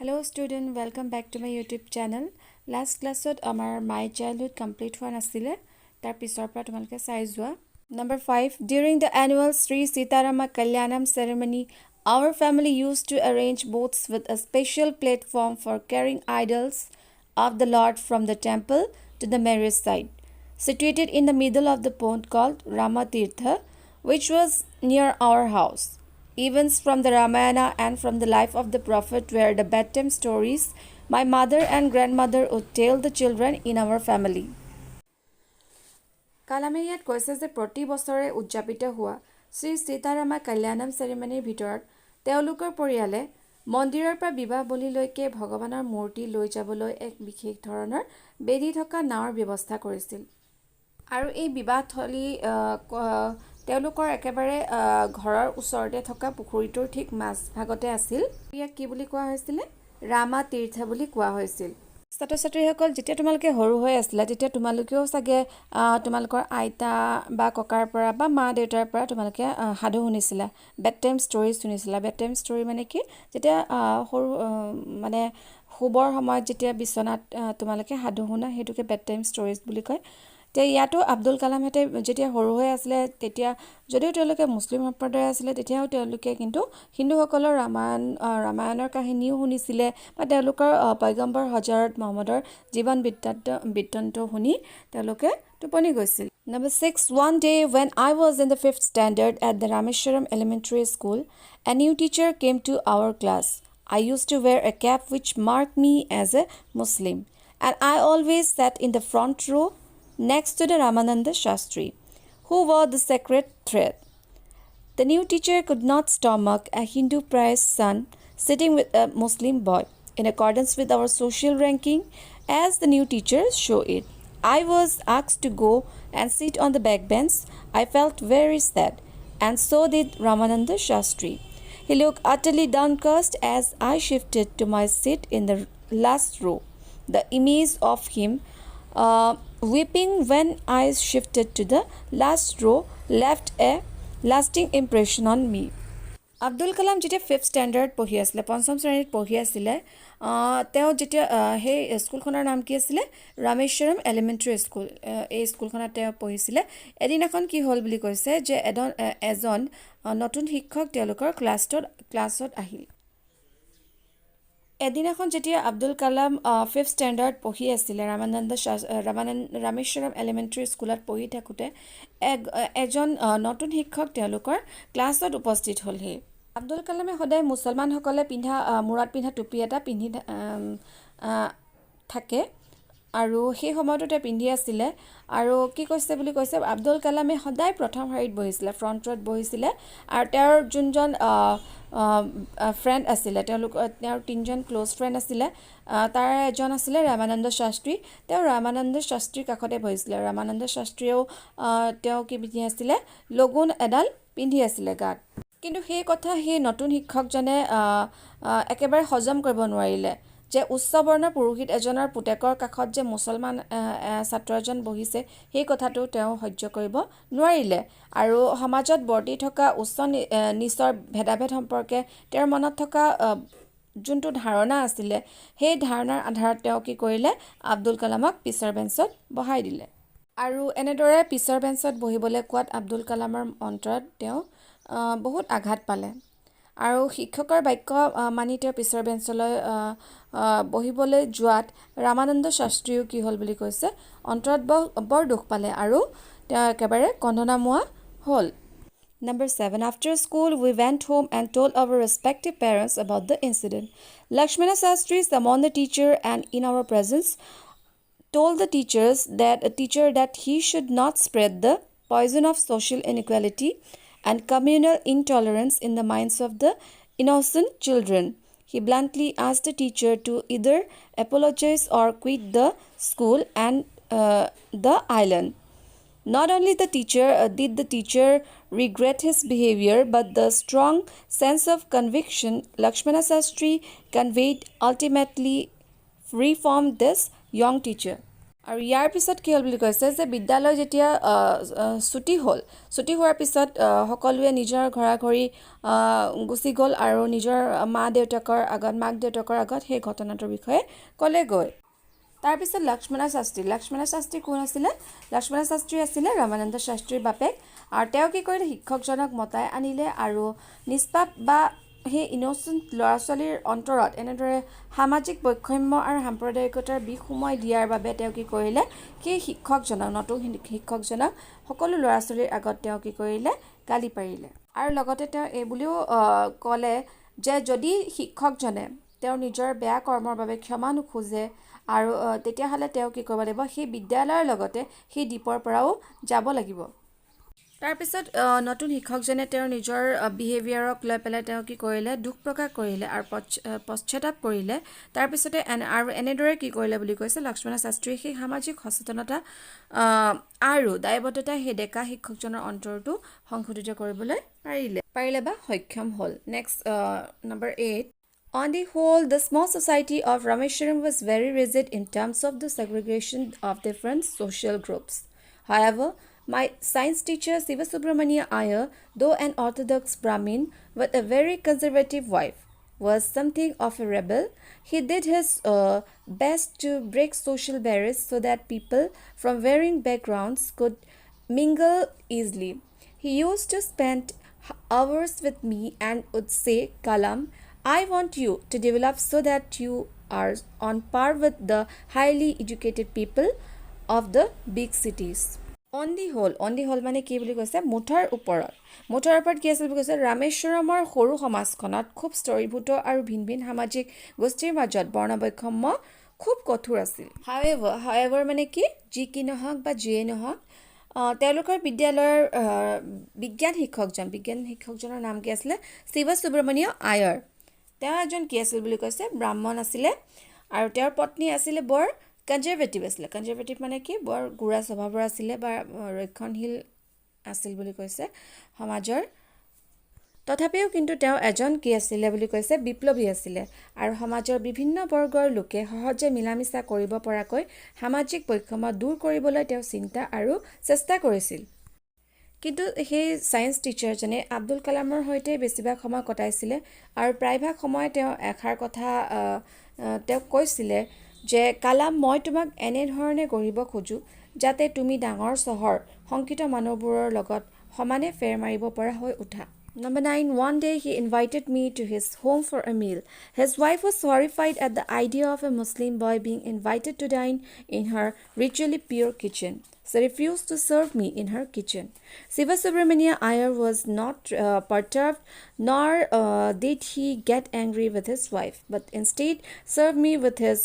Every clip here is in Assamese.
Hello student, welcome back to my YouTube channel. Last class our my childhood complete one asile tar pisor pra tumalke sai jua. Number 5, during the annual Sri Sitarama Kalyanam ceremony, our family used to arrange boats with a special platform for carrying idols of the Lord from the temple to the marriage site, situated in the middle of the pond called Ramatirtha, which was near our house. Events from the Ramayana and from the life of the prophet were the bedtime stories my mother and grandmother would tell the children in our family. কালামে ইয়াত কৈছে যে প্ৰতি বছৰে উদযাপিত হোৱা শ্ৰী সীতাৰামা কল্যাণম চেৰিমনীৰ ভিতৰত তেওঁলোকৰ পৰিয়ালে মন্দিৰৰ পৰা বিবাহ বলিলৈকে ভগৱানৰ মূৰ্তি লৈ যাবলৈ এক বিশেষ ধৰণৰ বেদী থকা নাৱৰ ব্যৱস্থা কৰিছিল। আৰু এই বিবাহথলী তেওঁলোকৰ একেবাৰে ঘৰৰ ওচৰতে থকা পুখুৰীটোৰ ঠিক মাছ ভাগতে আছিল। ইয়াক কি বুলি কোৱা হৈছিল? ৰামা তীৰ্থ বুলি কোৱা হৈছিল। ছাত্ৰ ছাত্ৰীসকল, যেতিয়া তোমালোকে সৰু হৈ আছিলা তেতিয়া তোমালোকেও চাগে তোমালোকৰ আইতা বা ককাৰ পৰা বা মা দেউতাৰ পৰা তোমালোকে সাধু শুনিছিলা, বেড টাইম ষ্টৰী শুনিছিলা। বেড টাইম ষ্টৰী মানে কি? যেতিয়া সৰু মানে শুবৰ সময়ত যেতিয়া বিচনাত তোমালোকে সাধু শুনা, সেইটোকে বেড টাইম ষ্টৰিজ বুলি কয়। তে ইয়াতো আব্দুল কালামহঁতে যেতিয়া সৰু হৈ আছিলে তেতিয়া যদিও তেওঁলোকে মুছলিম সম্প্ৰদায় আছিলে তেতিয়াও তেওঁলোকে কিন্তু হিন্দুসকলৰ ৰামায়ণৰ কাহিনীও শুনিছিলে বা তেওঁলোকৰ পয়গম্বৰ হজৰত মহম্মদৰ জীৱন বৃত্তান্ত শুনি তেওঁলোকে টোপনি গৈছিল। Number 6, one day when I was in the 5th standard at the Rameshwaram Elementary School, a new teacher came to our class. I used to wear a cap which marked me as a Muslim, and I always sat in the front row next to the Ramananda Shastri, who wore the sacred thread. The new teacher could not stomach a Hindu priest's son sitting with a Muslim boy, in accordance with our social ranking, as the new teachers show it. I was asked to go and sit on the back bench. I felt very sad, and so did Ramananda Shastri. He looked utterly downcast as I shifted to my seat in the last row. The image of him weeping when I shifted to the last row left a lasting impression on me. Abdul Kalam যেতিয়া 5th ষ্টেণ্ডাৰ্ড পঢ়ি আছিলে, 5ম শ্ৰেণীত পঢ়ি আছিলে, তেওঁ যেতিয়া সেই স্কুলখনৰ নাম কি আছিলে? Rameswaram elementary school. এই স্কুলখনত তেওঁ পঢ়িছিলে। এদিনাখন কি হ'ল বুলি কৈছে যে এজন নতুন শিক্ষক তেওঁলোকৰ ক্লাছত আহিল। এদিনাখন যেতিয়া আব্দুল কালাম 5th ষ্টেণ্ডাৰ্ড পঢ়ি আছিলে, ৰামেশ্বৰম এলিমেণ্টাৰী স্কুলত পঢ়ি থাকোঁতে এজন নতুন শিক্ষক তেওঁলোকৰ ক্লাছত উপস্থিত হ'লহি। আব্দুল কালামে সদায় মুছলমানসকলে মূৰত পিন্ধা টুপি এটা পিন্ধি থাকে, আৰু সেই সময়টোতে পিন্ধি আছিলে। আৰু কি কৈছে বুলি কৈছে, আব্দুল কালামে সদায় প্ৰথম শাৰীত বহিছিলে, ফ্ৰণ্ট ৰত বহিছিলে। আৰু তেওঁৰ যোনজন ফ্ৰেণ্ড আছিলে, তেওঁৰ 3জন ক্ল'জ ফ্ৰেণ্ড আছিলে। তাৰ এজন আছিলে ৰামানন্দ শাস্ত্ৰী। তেওঁ ৰামানন্দ শাস্ত্ৰীৰ কাষতে বহিছিলে। ৰামানন্দ শাস্ত্ৰীয়েও তেওঁ কি পিন্ধি আছিলে? লগুণ এডাল পিন্ধি আছিলে গাত। কিন্তু সেই কথা সেই নতুন শিক্ষকজনে একেবাৰে হজম কৰিব নোৱাৰিলে যে উচ্চ বৰ্ণৰ পুৰোহিত এজনৰ পুতেকৰ কাষত যে মুছলমান ছাত্ৰ এজন বহিছে, সেই কথাটো তেওঁ সহ্য কৰিব নোৱাৰিলে। আৰু সমাজত বৰ্তি থকা উচ্চ নিচৰ ভেদাভেদ সম্পৰ্কে তেওঁৰ মনত থকা যোনটো ধাৰণা আছিলে, সেই ধাৰণাৰ আধাৰত তেওঁ কি কৰিলে? আব্দুল কালামক পিছৰ বেঞ্চত বহাই দিলে। আৰু এনেদৰে পিছৰ বেঞ্চত বহিবলৈ কোৱাত আব্দুল কালামৰ অন্তৰত তেওঁ বহুত আঘাত পালে। আৰু শিক্ষকৰ বাক্য মানি তেওঁ পিছৰ বেঞ্চলৈ বহিবলৈ যোৱাত ৰামানন্দ শাস্ত্ৰীও কি হ'ল বুলি কৈছে? অন্তৰত বৰ দুখ পালে আৰু তেওঁ একেবাৰে কন্দনামোৱা হ'ল। Number 7, after school we went home and told our respective parents about the incident. Lakshmana Shastri summoned the teacher and in our presence told the teacher that he should not spread the poison of social inequality and communal intolerance in the minds of the innocent children. He bluntly asked the teacher to either apologize or quit the school and the island. Not only did the teacher regret his behavior, but the strong sense of conviction Lakshmana Shastri conveyed ultimately reformed this young teacher. আৰু ইয়াৰ পিছত কি হ'ল বুলি কৈছে যে বিদ্যালয় যেতিয়া ছুটি হ'ল, ছুটি হোৱাৰ পিছত সকলোৱে নিজৰ ঘৰা-ঘৰি গুচি গ'ল আৰু নিজৰ মাক দেউতাকৰ আগত সেই ঘটনাটোৰ বিষয়ে ক'লেগৈ। তাৰপিছত লক্ষ্মণ শাস্ত্ৰী কোন আছিলে? লক্ষ্মণ শাস্ত্ৰী আছিলে ৰামানন্দ শাস্ত্ৰীৰ বাপেক। আৰু তেওঁ কি কৰিলে? শিক্ষকজনক মতাই আনিলে আৰু নিষ্পাপ বা সেই ইন'চেণ্ট ল'ৰা ছোৱালীৰ অন্তৰত এনেদৰে সামাজিক বৈষম্য আৰু সাম্প্ৰদায়িকতাৰ বিষ সুমুৱাই দিয়াৰ বাবে তেওঁ কি কৰিলে? সেই নতুন শিক্ষকজনক সকলো ল'ৰা ছোৱালীৰ আগত তেওঁ কি কৰিলে? গালি পাৰিলে। আৰু লগতে তেওঁ এই বুলিও ক'লে যে যদি শিক্ষকজনে তেওঁৰ নিজৰ বেয়া কৰ্মৰ বাবে ক্ষমা নোখোজে আৰু তেতিয়াহ'লে তেওঁ কি কৰিব লাগিব? সেই বিদ্যালয়ৰ লগতে সেই দ্বীপৰ পৰাও যাব লাগিব। তাৰপিছত নতুন শিক্ষকজনে তেওঁৰ নিজৰ বিহেভিয়াৰক লৈ পেলাই তেওঁ কি কৰিলে? দুখ প্ৰকাশ কৰিলে আৰু পশ্চাতাপ কৰিলে। তাৰপিছতে আৰু এনেদৰে কি কৰিলে বুলি কৈছে? লক্ষ্মণ শাস্ত্ৰীয়ে সেই সামাজিক সচেতনতা আৰু দায়বদ্ধতা সেই ডেকা শিক্ষকজনৰ অন্তৰটো সংশোধিত কৰিবলৈ পাৰিলে বা সক্ষম হ'ল। Next number 8. On the whole, the small society of Rameshwaram was very rigid in terms of the segregation of different social groups. However, my science teacher Sivasubramania Iyer, though an orthodox Brahmin with a very conservative wife, was something of a rebel. He did his best to break social barriers so that people from varying backgrounds could mingle easily. He used to spend hours with me and would say, Kalam, I want you to develop so that you are on par with the highly educated people of the big cities. On the whole মানে কি বুলি কৈছে? মুঠৰ ওপৰত কি আছিল বুলি কৈছে? ৰামেশ্বৰমৰ সৰু সমাজখনত খুব স্তৰীভূত আৰু ভিন ভিন সামাজিক গোষ্ঠীৰ মাজত বৰ্ণবৈষম্য খুব কঠোৰ আছিল। However মানে কি? যি কি নহওক বা যিয়ে নহওক তেওঁলোকৰ বিদ্যালয়ৰ বিজ্ঞান শিক্ষকজনৰ নাম কি আছিলে? শিৱসুব্ৰমণ্য আয়াৰ। তেওঁ এজন কি আছিল বুলি কৈছে? ব্ৰাহ্মণ আছিলে আৰু তেওঁৰ পত্নী আছিলে বৰ কনজাৰভেটিভ আছিলে। কনজাৰভেটিভ মানে কি? বৰ গোড়া স্বভাৱৰ আছিলে বা ৰক্ষণশীল আছিল বুলি কৈছে সমাজৰ। তথাপিও কিন্তু তেওঁ এজন কি আছিলে বুলি কৈছে? বিপ্লৱী আছিলে আৰু সমাজৰ বিভিন্ন বৰ্গৰ লোকে সহজে মিলামিছা কৰিব পৰাকৈ সামাজিক বৈষম্য দূৰ কৰিবলৈ তেওঁ চিন্তা আৰু চেষ্টা কৰিছিল। কিন্তু সেই ছায়েন্স টিচাৰজনে আব্দুল কালামৰ সৈতে বেছিভাগ সময় কটাইছিলে আৰু প্ৰায়ভাগ সময় তেওঁ এষাৰ কথা তেওঁক কৈছিলে যে কালাম, মই তোমাক এনেধৰণে গঢ়িব খোজোঁ যাতে তুমি ডাঙৰ চহৰ সংকিত মানুহবোৰৰ লগত সমানে ফেৰ মাৰিব পৰা হৈ উঠা। Number 9. One day he invited me to his home for a meal. His wife was horrified at the idea of a Muslim boy being invited to dine in her ritually pure kitchen. She refused to serve me in her kitchen. Sivasubramania Iyer was not perturbed, nor did he get angry with his wife, but instead served me with his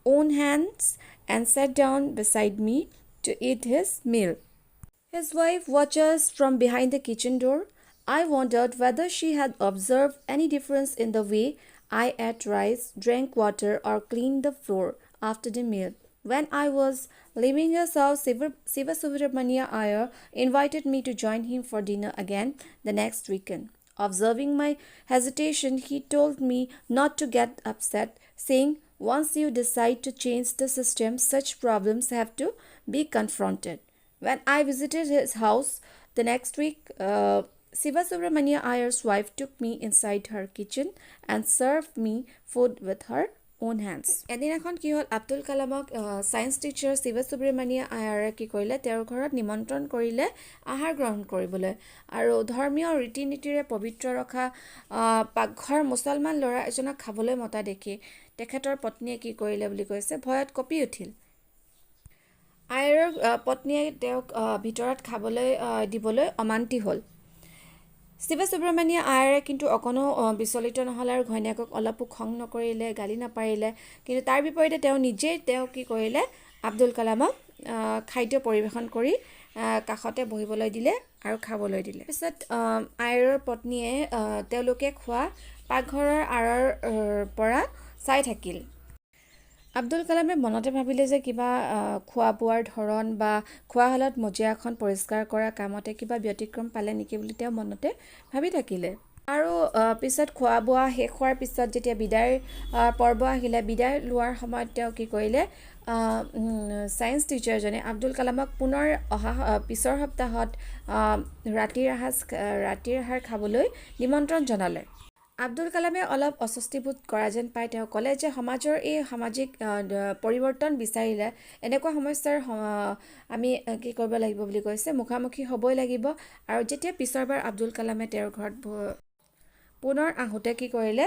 own hands and sat down beside me to eat his meal. His wife watched us from behind the kitchen door. I wondered whether she had observed any difference in the way I ate rice, drank water, or cleaned the floor after the meal. When I was leaving his house, Sivasubramania Iyer invited me to join him for dinner again the next weekend. Observing my hesitation, he told me not to get upset, saying, once you decide to change the system, such problems have to be confronted. When I visited his house the next week, Sivasubramania Iyer's wife took me inside her kitchen and served me food with her own hands. এদিনাখন কি হ'ল? আব্দুল কালামক ছায়েন্স টিচাৰ শিৱসুব্ৰমণ্য আয়াৰে কি কৰিলে? তেওঁৰ ঘৰত নিমন্ত্ৰণ কৰিলে আহাৰ গ্ৰহণ কৰিবলৈ আৰু ধৰ্মীয় ৰীতি নীতিৰে পবিত্ৰ ৰখা পাকঘৰ মুছলমান ল'ৰা এজনক খাবলৈ মতা দেখি তেখেতৰ পত্নীয়ে কি কৰিলে বুলি কৈছে? ভয়ত কঁপি উঠিল। আয়াৰৰ পত্নীয়ে তেওঁক ভিতৰত খাবলৈ দিবলৈ অমান্তি হ'ল। শিৱসুব্ৰমণ্য আয়াৰে কিন্তু অকণো বিচলিত নহ'ল আৰু ঘৈণীয়েকক অলপো খং নকৰিলে, গালি নাপাৰিলে। কিন্তু তাৰ বিপৰীতে তেওঁ কি কৰিলে? আব্দুল কালামক খাদ্য পৰিৱেশন কৰি কাষতে বহিবলৈ দিলে আৰু খাবলৈ দিলে। তাৰপিছত আয়াৰৰ পত্নীয়ে তেওঁলোকে খোৱা পাকঘৰৰ আঁৰৰ পৰা চাই থাকিল। আব্দুল কালামে মনতে ভাবিলে যে কিবা খোৱা বোৱাৰ ধৰণ বা খোৱা হলত মজিয়াখন পৰিষ্কাৰ কৰা কামতে কিবা ব্যতিক্ৰম পালে নেকি বুলি তেওঁ মনতে ভাবি থাকিলে। আৰু পিছত খোৱা বোৱা শেষ হোৱাৰ পিছত যেতিয়া বিদায় পৰ্ব আহিলে, বিদায় লোৱাৰ সময়ত তেওঁ কি কৰিলে, ছায়েন্স টিচাৰজনে আব্দুল কালামক পুনৰ পিছৰ সপ্তাহত ৰাতিৰ আহাৰ খাবলৈ নিমন্ত্ৰণ জনালে। আব্দুল কালামে অলপ অস্বস্তিবোধ কৰা যেন পাই তেওঁ ক'লে যে সমাজৰ এই সামাজিক পৰিৱৰ্তন বিচাৰিলে এনেকুৱা সমস্যাৰ আমি কি কৰিব লাগিব বুলি কৈছে, মুখামুখি হ'বই লাগিব। আৰু যেতিয়া পিছৰবাৰ আব্দুল কালামে তেওঁৰ ঘৰত পুনৰ আহোঁতে কি কৰিলে,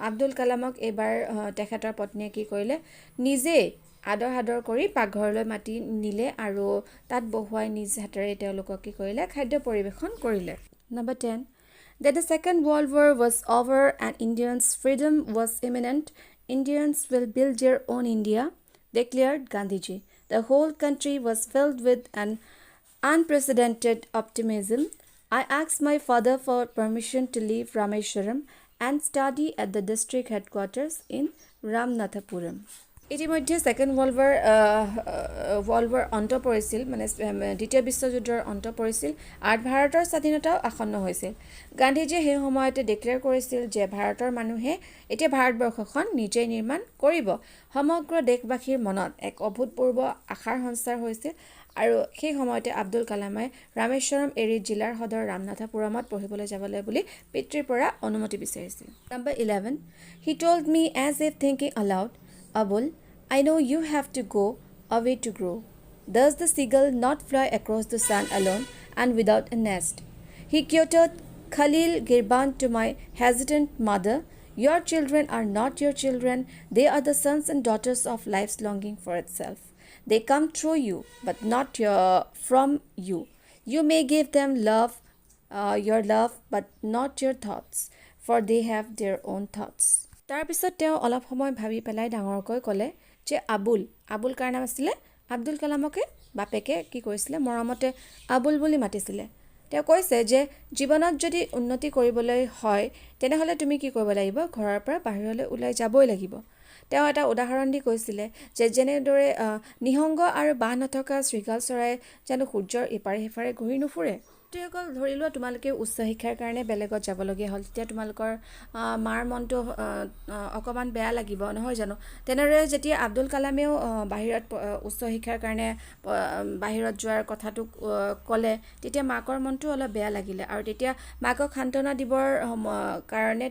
আব্দুল কালামক এইবাৰ তেখেতৰ পত্নীয়ে কি কৰিলে, নিজেই আদৰ কৰি পাকঘৰলৈ মাতি নিলে আৰু তাত বহুৱাই নিজ হাতেৰে তেওঁলোকক কি কৰিলে, খাদ্য পৰিৱেশন কৰিলে। Number 10. That the Second World War was over and Indians' freedom was imminent, Indians will build their own India, declared Gandhiji. The whole country was filled with an unprecedented optimism. I asked my father for permission to leave Rameshwaram and study at the district headquarters in Ramanathapuram. ইতিমধ্যে ছেকেণ্ড ৱৰ্ল্ড ৱাৰ অন্ত পৰিছিল, মানে দ্বিতীয় বিশ্বযুদ্ধৰ অন্ত পৰিছিল আৰু ভাৰতৰ স্বাধীনতাও আসন্ন হৈছিল। গান্ধীজীয়ে সেই সময়তে ডিক্লেয়াৰ কৰিছিল যে ভাৰতৰ মানুহে এতিয়া ভাৰতবৰ্ষখন নিজেই নিৰ্মাণ কৰিব। সমগ্ৰ দেশবাসীৰ মনত এক অভূতপূৰ্ব আশাৰ সঞ্চাৰ হৈছিল আৰু সেই সময়তে আব্দুল কালামে ৰামেশ্বৰম এৰি জিলাৰ সদৰ ৰামনাথাপুৰমত পঢ়িবলৈ যাবলৈ বুলি পিতৃৰ পৰা অনুমতি বিচাৰিছিল। Number 11. He told me as if thinking aloud, Abul, I know you have to go away to grow. Does the seagull not fly across the sun alone and without a nest? He quoted Khalil Gibran to my hesitant mother, Your children are not your children, they are the sons and daughters of life's longing for itself. They come through you, but not from you. You may give them your love, but not your thoughts, for they have their own thoughts. তাৰপিছত তেওঁ অলপ সময় ভাবি পেলাই ডাঙৰকৈ ক'লে যে আবুল কাৰ নাম আছিলে, আব্দুল কালামকে বাপেকে কি কৰিছিলে, মৰমতে আবুল বুলি মাতিছিলে। তেওঁ কৈছে যে জীৱনত যদি উন্নতি কৰিবলৈ হয় তেনেহ'লে তুমি কি কৰিব লাগিব, ঘৰৰ পৰা বাহিৰলৈ ওলাই যাবই লাগিব। তেওঁ এটা উদাহৰণ দি কৈছিলে যে যেনেদৰে নিসংগ আৰু বাঁহ নথকা শৃগাল চৰাই জানো সূৰ্যৰ ইপাৰে সিপাৰে ঘূৰি নুফুৰে। সেইসকল ধৰি লোৱা তোমালোকে উচ্চ শিক্ষাৰ কাৰণে বেলেগত যাবলগীয়া হ'ল, তেতিয়া তোমালোকৰ মাৰ মনটো অকণমান বেয়া লাগিব নহয় জানো। তেনেদৰে যেতিয়া আব্দুল কালামেও বাহিৰত উচ্চ শিক্ষাৰ কাৰণে বাহিৰত যোৱাৰ কথাটো ক'লে তেতিয়া মাকৰ মনটো অলপ বেয়া লাগিলে আৰু তেতিয়া মাকক সান্তনা দিবৰ কাৰণে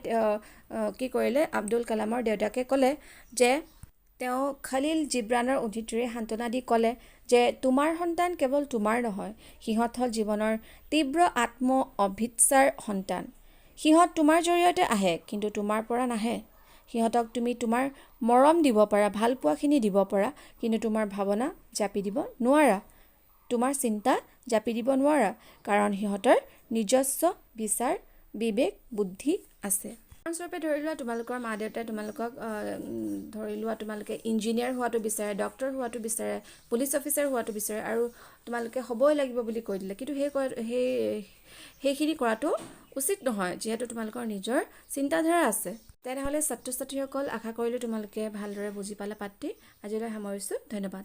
কি কৰিলে, আব্দুল কালামৰ দেউতাকে ক'লে যে তেওঁ খালিল জিব্ৰানৰ উদ্ধৃতিৰে সান্তনা দি ক'লে যে তোমাৰ সন্তান কেৱল তোমাৰ নহয়, সিহঁত হ'ল জীৱনৰ তীব্ৰ আত্ম অভিচ্ছাৰ সন্তান। সিহঁত তোমাৰ জৰিয়তে আহে কিন্তু তোমাৰ পৰা নাহে। সিহঁতক তুমি তোমাৰ মৰম দিব পাৰা, ভাল পোৱাখিনি দিব পাৰা, কিন্তু তোমাৰ ভাৱনা জাপি দিব নোৱাৰা, তোমাৰ চিন্তা জাপি দিব নোৱাৰা, কাৰণ সিহঁতৰ নিজস্ব বিচাৰ বিবেক বুদ্ধি আছে। উদাহৰণস্বৰূপে ধৰি লোৱা তোমালোকৰ মা দেউতাই তোমালোকক ধৰি লোৱা তোমালোকে ইঞ্জিনিয়াৰ হোৱাটো বিচাৰে, ডক্টৰ হোৱাটো বিচাৰে, পুলিচ অফিচাৰ হোৱাটো বিচাৰে আৰু তোমালোকে হ'বই লাগিব বুলি কৈ দিলে, কিন্তু সেইখিনি কৰাটো উচিত নহয় যিহেতু তোমালোকৰ নিজৰ চিন্তাধাৰা আছে। তেনেহ'লে ছাত্ৰ ছাত্ৰীসকল আশা কৰিলোঁ তোমালোকে ভালদৰে বুজি পালা পাঠটি। আজিলৈ সামৰিছোঁ, ধন্যবাদ।